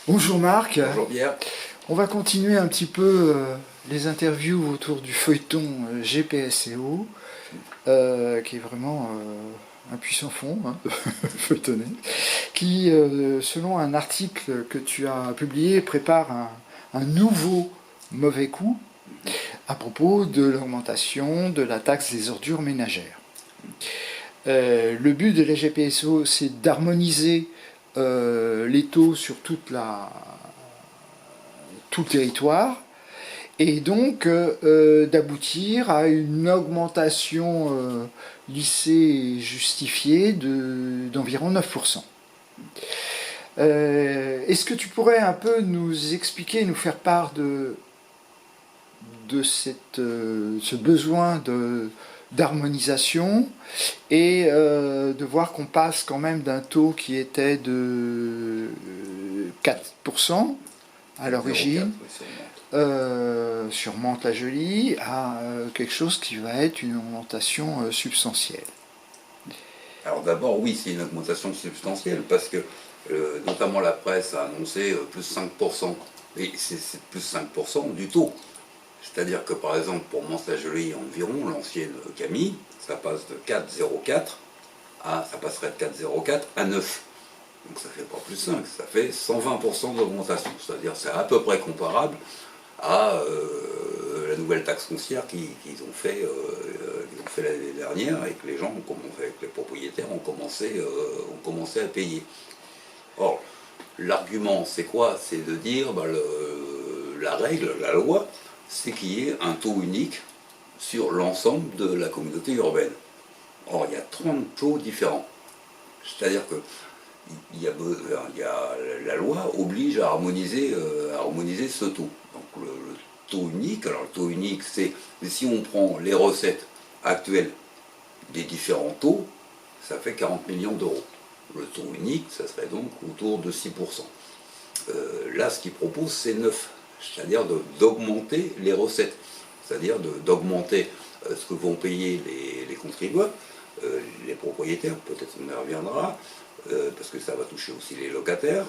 Bonjour Marc, Bonjour Pierre. on va continuer un petit peu les interviews autour du feuilleton GPSEO, qui est vraiment un puissant fond, hein, de feuilletonner, qui, selon un article que tu as publié, prépare un nouveau mauvais coup à propos de l'augmentation de la taxe des ordures ménagères. Le but de la GPSEO, c'est d'harmoniser les taux sur tout le territoire et donc d'aboutir à une augmentation lissée et justifiée d'environ 9%. Est-ce que tu pourrais un peu nous expliquer, nous faire part de ce besoin d'harmonisation et de voir qu'on passe quand même d'un taux qui était de 4% à l'origine, sur Mantes-la-Jolie, à quelque chose qui va être une augmentation substantielle. Alors d'abord, oui, c'est une augmentation substantielle parce que notamment la presse a annoncé plus 5%. Et c'est plus 5% du taux. C'est-à-dire que par exemple, pour Mantes-la-Jolie environ, l'ancienne Camille, ça passe de 4,04 ça passerait de 4,04 à 9. Donc ça fait pas plus 5, ça fait 120% d'augmentation. C'est-à-dire c'est à peu près comparable à la nouvelle taxe foncière qu'ils ont fait l'année dernière et que les gens ont commencé, que les propriétaires ont commencé à payer. Or, l'argument c'est quoi? C'est de dire la règle, la loi, c'est qu'il y ait un taux unique sur l'ensemble de la communauté urbaine. Or, il y a 30 taux différents. C'est-à-dire que la loi oblige à harmoniser ce taux. Donc le taux unique, alors le taux unique c'est, si on prend les recettes actuelles des différents taux, ça fait 40 millions d'euros. Le taux unique, ça serait donc autour de 6%. Là, ce qu'il propose, c'est 9, c'est-à-dire d'augmenter les recettes, c'est-à-dire d'augmenter ce que vont payer les contribuables, les propriétaires, peut-être on y reviendra, parce que ça va toucher aussi les locataires,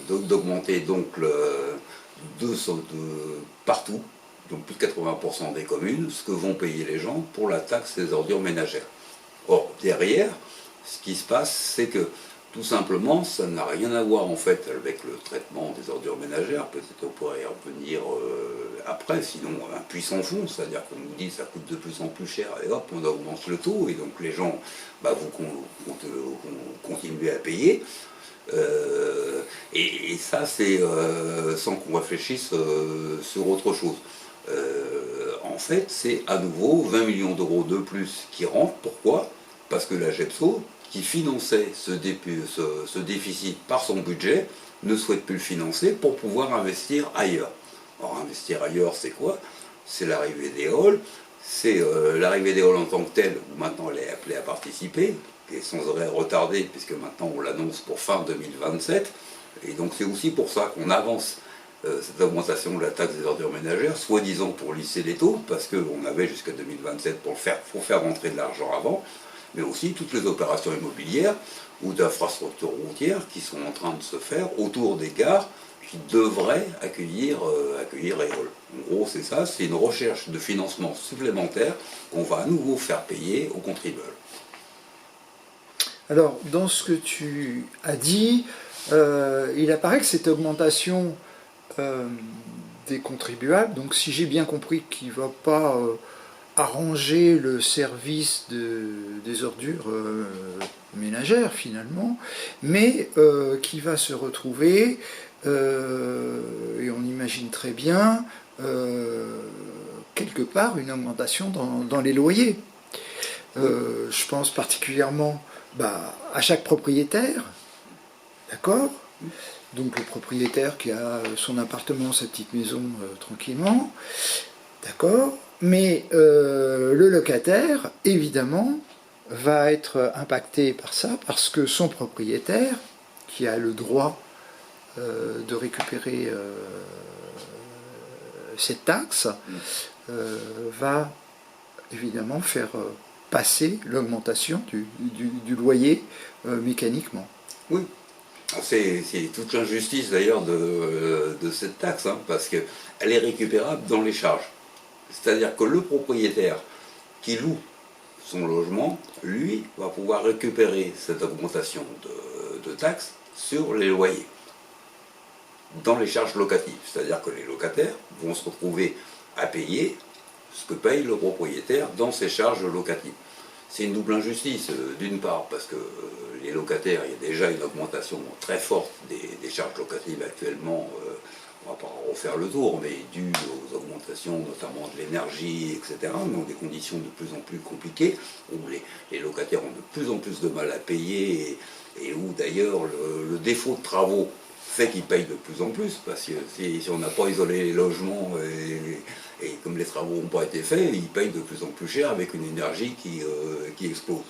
d'augmenter donc partout, donc plus de 80% des communes, ce que vont payer les gens pour la taxe des ordures ménagères. Or, derrière, ce qui se passe, c'est que tout simplement, ça n'a rien à voir en fait avec le traitement des ordures ménagères. Peut-être on pourrait y revenir après, sinon un puissant fond, c'est-à-dire qu'on nous dit que ça coûte de plus en plus cher, et hop, on augmente le taux, et donc les gens, vous continuez à payer. Et ça, c'est sans qu'on réfléchisse sur autre chose. En fait, c'est à nouveau 20 millions d'euros de plus qui rentrent. Pourquoi? Parce que la GEPSO, qui finançait ce déficit par son budget, ne souhaite plus le financer pour pouvoir investir ailleurs. Or, investir ailleurs, c'est quoi? C'est l'arrivée d'Eole, c'est l'arrivée d'Eole en tant que telle, où maintenant elle est appelée à participer, qui est sans arrêt retardée, puisque maintenant on l'annonce pour fin 2027, et donc c'est aussi pour ça qu'on avance cette augmentation de la taxe des ordures ménagères, soi-disant pour lisser les taux, parce qu'on avait jusqu'à 2027 pour faire rentrer de l'argent avant, mais aussi toutes les opérations immobilières ou d'infrastructures routières qui sont en train de se faire autour des gares qui devraient accueillir Eole. En gros, c'est ça, c'est une recherche de financement supplémentaire qu'on va à nouveau faire payer aux contribuables. Alors, dans ce que tu as dit, il apparaît que cette augmentation des contribuables, donc si j'ai bien compris qu'il ne va pas arranger le service des ordures ménagères finalement, mais qui va se retrouver, et on imagine très bien, quelque part une augmentation dans les loyers. Je pense particulièrement à chaque propriétaire, d'accord? Donc le propriétaire qui a son appartement, sa petite maison tranquillement, d'accord? Mais le locataire, évidemment, va être impacté par ça, parce que son propriétaire, qui a le droit de récupérer cette taxe, va évidemment faire passer l'augmentation du loyer mécaniquement. Oui, C'est toute l'injustice d'ailleurs de cette taxe, hein, parce qu'elle est récupérable dans les charges. C'est-à-dire que le propriétaire qui loue son logement, lui, va pouvoir récupérer cette augmentation de taxes sur les loyers, dans les charges locatives. C'est-à-dire que les locataires vont se retrouver à payer ce que paye le propriétaire dans ses charges locatives. C'est une double injustice, d'une part, parce que les locataires, il y a déjà une augmentation très forte des charges locatives actuellement, on ne va pas refaire le tour, mais due aux augmentations notamment de l'énergie, etc., dans des conditions de plus en plus compliquées, où les locataires ont de plus en plus de mal à payer, et où d'ailleurs le défaut de travaux fait qu'ils payent de plus en plus, parce que si on n'a pas isolé les logements, et comme les travaux n'ont pas été faits, ils payent de plus en plus cher avec une énergie qui explose.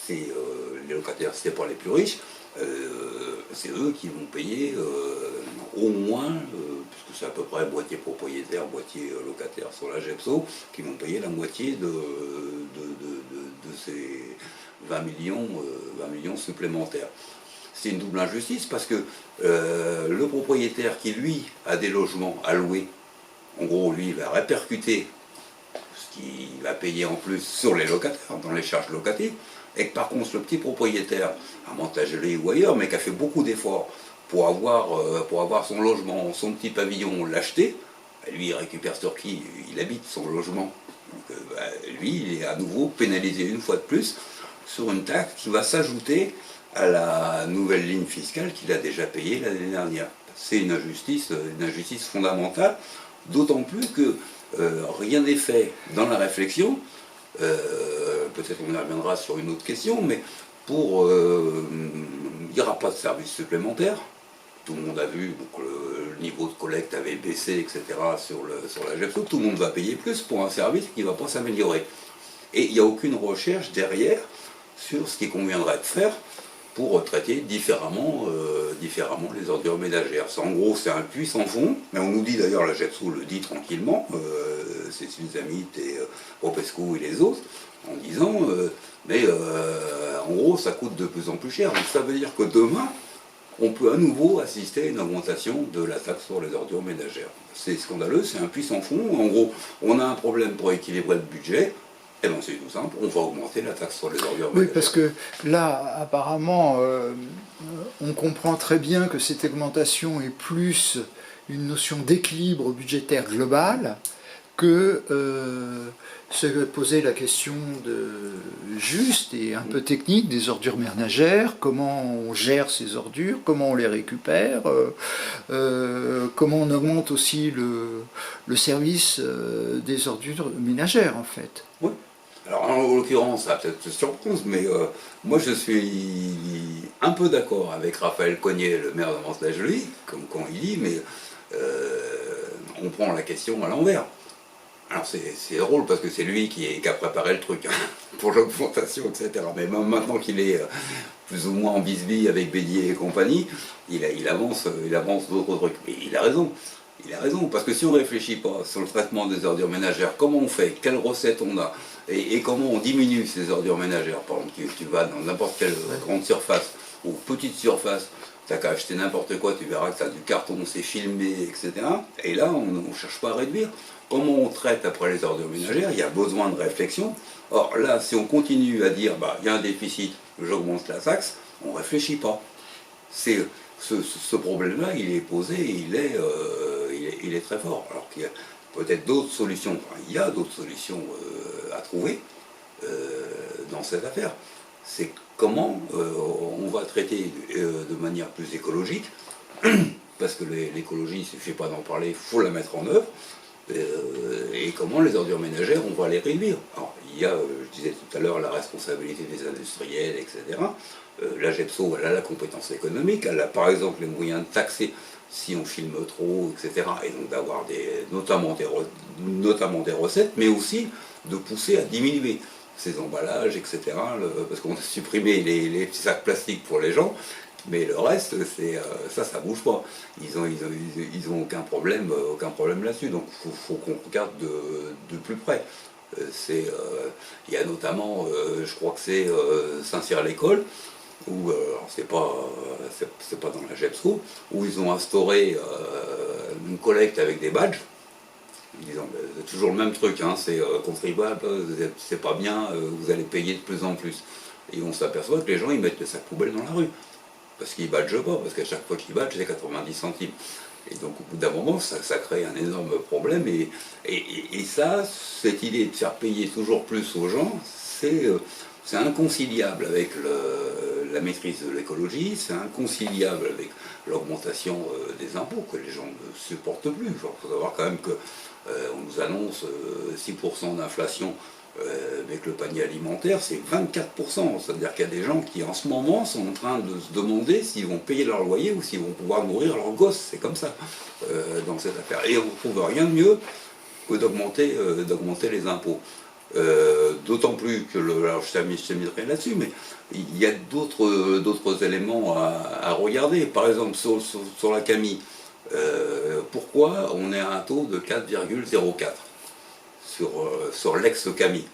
Les locataires, c'est pas les plus riches, c'est eux qui vont payer au moins, puisque c'est à peu près moitié propriétaire, moitié locataire sur la GEPSO, qui vont payer la moitié de ces 20 millions supplémentaires. C'est une double injustice parce que le propriétaire qui, lui, a des logements à louer, en gros, lui, il va répercuter ce qu'il va payer en plus sur les locataires, dans les charges locatives, et que par contre, le petit propriétaire, à Mantes-la-Jolie ou ailleurs, mais qui a fait beaucoup d'efforts pour avoir son logement, son petit pavillon, l'acheter, lui, il récupère sur qui il habite son logement. Donc, lui, il est à nouveau pénalisé une fois de plus sur une taxe qui va s'ajouter à la nouvelle ligne fiscale qu'il a déjà payée l'année dernière. C'est une injustice fondamentale, d'autant plus que rien n'est fait dans la réflexion. Peut-être qu'on y reviendra sur une autre question, mais il n'y aura pas de service supplémentaire. Tout le monde a vu, donc le niveau de collecte avait baissé, etc. sur la GEPSO. Tout le monde va payer plus pour un service qui ne va pas s'améliorer. Et il n'y a aucune recherche derrière sur ce qu'il conviendrait de faire pour traiter différemment les ordures ménagères. En gros, c'est un puits sans fond, mais on nous dit d'ailleurs, la GEPSO le dit tranquillement, c'est Suzamit et Popescu et les autres, en disant, en gros, ça coûte de plus en plus cher. Donc ça veut dire que demain, on peut à nouveau assister à une augmentation de la taxe sur les ordures ménagères. C'est scandaleux, c'est un puits sans fond. En gros, on a un problème pour équilibrer le budget. Eh bien, c'est tout simple, on va augmenter la taxe sur les ordures ménagères. Oui, parce que là, apparemment, on comprend très bien que cette augmentation est plus une notion d'équilibre budgétaire global que se poser la question juste et un peu technique des ordures ménagères, comment on gère ces ordures, comment on les récupère, comment on augmente aussi le service des ordures ménagères en fait. Oui. Alors en l'occurrence, ça va peut-être te surprendre, mais moi je suis un peu d'accord avec Raphaël Cognet, le maire de Mantes-la-Jolie, comme quand il dit, mais on prend la question à l'envers. Alors c'est drôle parce que c'est lui qui a préparé le truc hein, pour l'augmentation, etc. Mais même maintenant qu'il est plus ou moins en bisbille avec Bélier et compagnie, il avance d'autres trucs. Mais il a raison. Il a raison, parce que si on ne réfléchit pas sur le traitement des ordures ménagères, comment on fait, quelles recettes on a, et comment on diminue ces ordures ménagères. Par exemple, tu vas dans n'importe quelle grande surface ou petite surface, tu n'as qu'à acheter n'importe quoi, tu verras que ça a du carton, c'est filmé, etc. Et là, on ne cherche pas à réduire. Comment on traite après les ordures ménagères, il y a besoin de réflexion. Or là, si on continue à dire, il y a un déficit, j'augmente la taxe, on ne réfléchit pas. Ce problème-là, il est posé, il est très fort. Alors qu'il y a peut-être d'autres solutions, il y a d'autres solutions à trouver dans cette affaire. C'est comment on va traiter de manière plus écologique, parce que l'écologie, il ne suffit pas d'en parler, il faut la mettre en œuvre, et comment les ordures ménagères, on va les réduire. Alors, il y a, je disais tout à l'heure, la responsabilité des industriels, etc. La GEPSO, elle a la compétence économique, elle a par exemple les moyens de taxer si on filme trop, etc. Et donc d'avoir notamment des recettes, mais aussi de pousser à diminuer ces emballages, etc. Parce qu'on a supprimé les petits sacs plastiques pour les gens, mais le reste, ça bouge pas. Ils ont aucun problème là-dessus. Donc faut qu'on regarde de plus près. Il y a notamment, je crois que c'est Saint-Cyr-l'École, où, alors c'est pas dans la GEPSO, où ils ont instauré une collecte avec des badges, en disant c'est toujours le même truc, hein, c'est contribuable, c'est pas bien, vous allez payer de plus en plus. Et on s'aperçoit que les gens ils mettent le sac poubelle dans la rue, parce qu'ils badgent pas, parce qu'à chaque fois qu'ils badgent c'est 90 centimes. Et donc au bout d'un moment ça crée un énorme problème, et ça, cette idée de faire payer toujours plus aux gens, c'est inconciliable avec la maîtrise de l'écologie, c'est inconciliable avec l'augmentation des impôts que les gens ne supportent plus. Il faut savoir quand même que on nous annonce 6% d'inflation, mais que le panier alimentaire c'est 24%. C'est-à-dire qu'il y a des gens qui en ce moment sont en train de se demander s'ils vont payer leur loyer ou s'ils vont pouvoir nourrir leurs gosses. C'est comme ça dans cette affaire. Et on ne trouve rien de mieux que d'augmenter les impôts. D'autant plus que, alors je terminerai là-dessus, mais il y a d'autres éléments à regarder. Par exemple, sur la Camille, pourquoi on est à un taux de 4,04 sur l'ex-Camille?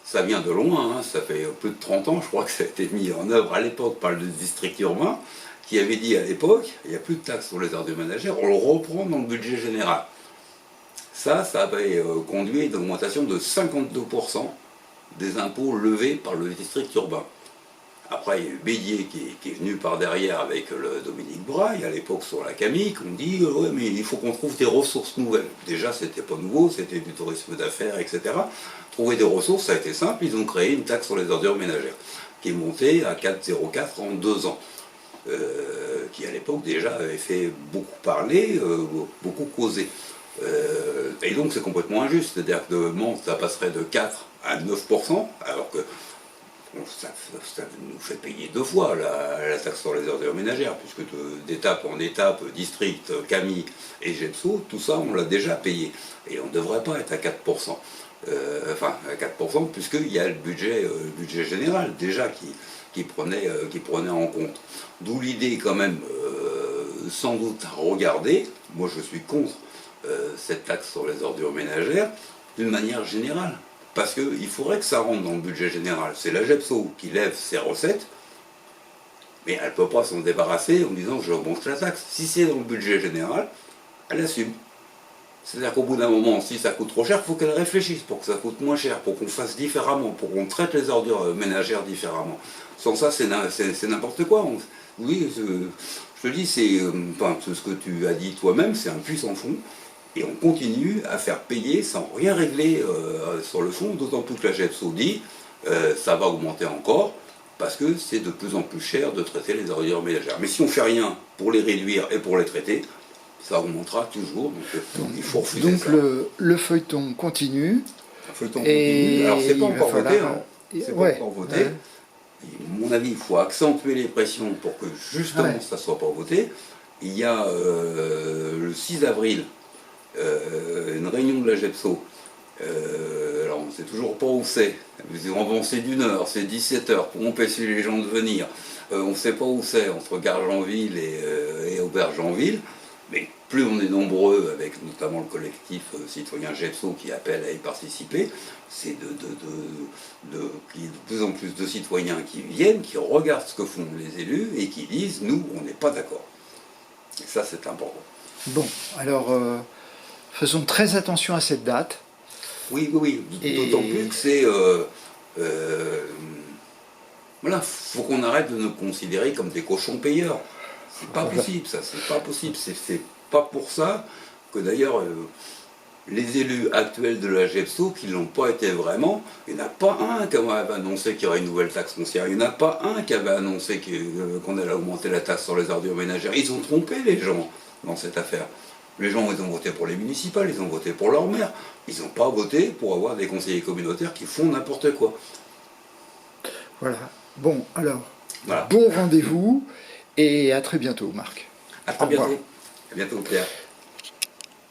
Ça vient de loin, hein, ça fait plus de 30 ans, je crois que ça a été mis en œuvre à l'époque par le district urbain, qui avait dit à l'époque, il n'y a plus de taxes sur les ordures ménagères, on le reprend dans le budget général. Ça avait conduit à une augmentation de 52% des impôts levés par le district urbain. Après, il y a eu Bélier qui est venu par derrière avec le Dominique Braille, à l'époque sur la Camille, qui ont dit ouais, mais il faut qu'on trouve des ressources nouvelles. Déjà, c'était pas nouveau, c'était du tourisme d'affaires, etc. Trouver des ressources, ça a été simple, ils ont créé une taxe sur les ordures ménagères, qui est montée à 4,04 en 2 ans. Qui à l'époque déjà avait fait beaucoup parler, beaucoup causer. Et donc c'est complètement injuste, c'est-à-dire que de Mans, ça passerait de 4 à 9%, alors que ça nous fait payer 2 fois la taxe sur les ordures ménagères, puisque d'étape en étape, district, Camille et GEPSO, tout ça on l'a déjà payé. Et on ne devrait pas être à 4%. Enfin à 4%, puisqu'il y a le budget général déjà qui prenait en compte. D'où l'idée quand même, sans doute à regarder, moi je suis contre cette taxe sur les ordures ménagères d'une manière générale. Parce qu'il faudrait que ça rentre dans le budget général. C'est la GEPSO qui lève ses recettes, mais elle ne peut pas s'en débarrasser en disant je remonte la taxe. Si c'est dans le budget général, elle assume. C'est-à-dire qu'au bout d'un moment, si ça coûte trop cher, il faut qu'elle réfléchisse pour que ça coûte moins cher, pour qu'on fasse différemment, pour qu'on traite les ordures ménagères différemment. Sans ça, c'est n'importe quoi. Oui, je te dis, c'est ce que tu as dit toi-même, c'est un puits sans fond. Et on continue à faire payer sans rien régler sur le fond, d'autant plus que la GEPSO dit ça va augmenter encore, parce que c'est de plus en plus cher de traiter les ordures ménagères. Mais si on ne fait rien pour les réduire et pour les traiter, ça augmentera toujours, donc il faut refuser donc ça. le feuilleton continue. Le feuilleton continue. Alors c'est pas encore voté, hein. C'est Ouais, pas encore voté. ouais. À mon avis, il faut accentuer les pressions pour que justement ça ne soit pas voté. Il y a le 6 avril une réunion de la GEPSO. Alors on ne sait toujours pas où c'est. Ils ont avancé d'1 heure, c'est 17 heures pour empêcher les gens de venir. On ne sait pas où c'est, entre Gargenville et Aubergenville. Mais plus on est nombreux, avec notamment le collectif citoyen GEPSO qui appelle à y participer, c'est qu'il y ait de plus en plus de citoyens qui viennent, qui regardent ce que font les élus et qui disent « nous, on n'est pas d'accord ». Et ça, c'est important. Bon, alors faisons très attention à cette date. Oui, d'autant plus que c'est... voilà, faut qu'on arrête de nous considérer comme des cochons payeurs. C'est pas possible, ça, c'est pas possible. C'est pas pour ça que d'ailleurs les élus actuels de la GEPSO, qui ne l'ont pas été vraiment, il n'y en a pas un qui avait annoncé qu'il y aurait une nouvelle taxe foncière, il n'y en a pas un qui avait annoncé qu'on allait augmenter la taxe sur les ordures ménagères. Ils ont trompé les gens dans cette affaire. Les gens, ils ont voté pour les municipales, ils ont voté pour leur maire, ils n'ont pas voté pour avoir des conseillers communautaires qui font n'importe quoi. Voilà. Bon, alors, voilà. Bon rendez-vous et à très bientôt, Marc. À très bientôt. À bientôt, Pierre.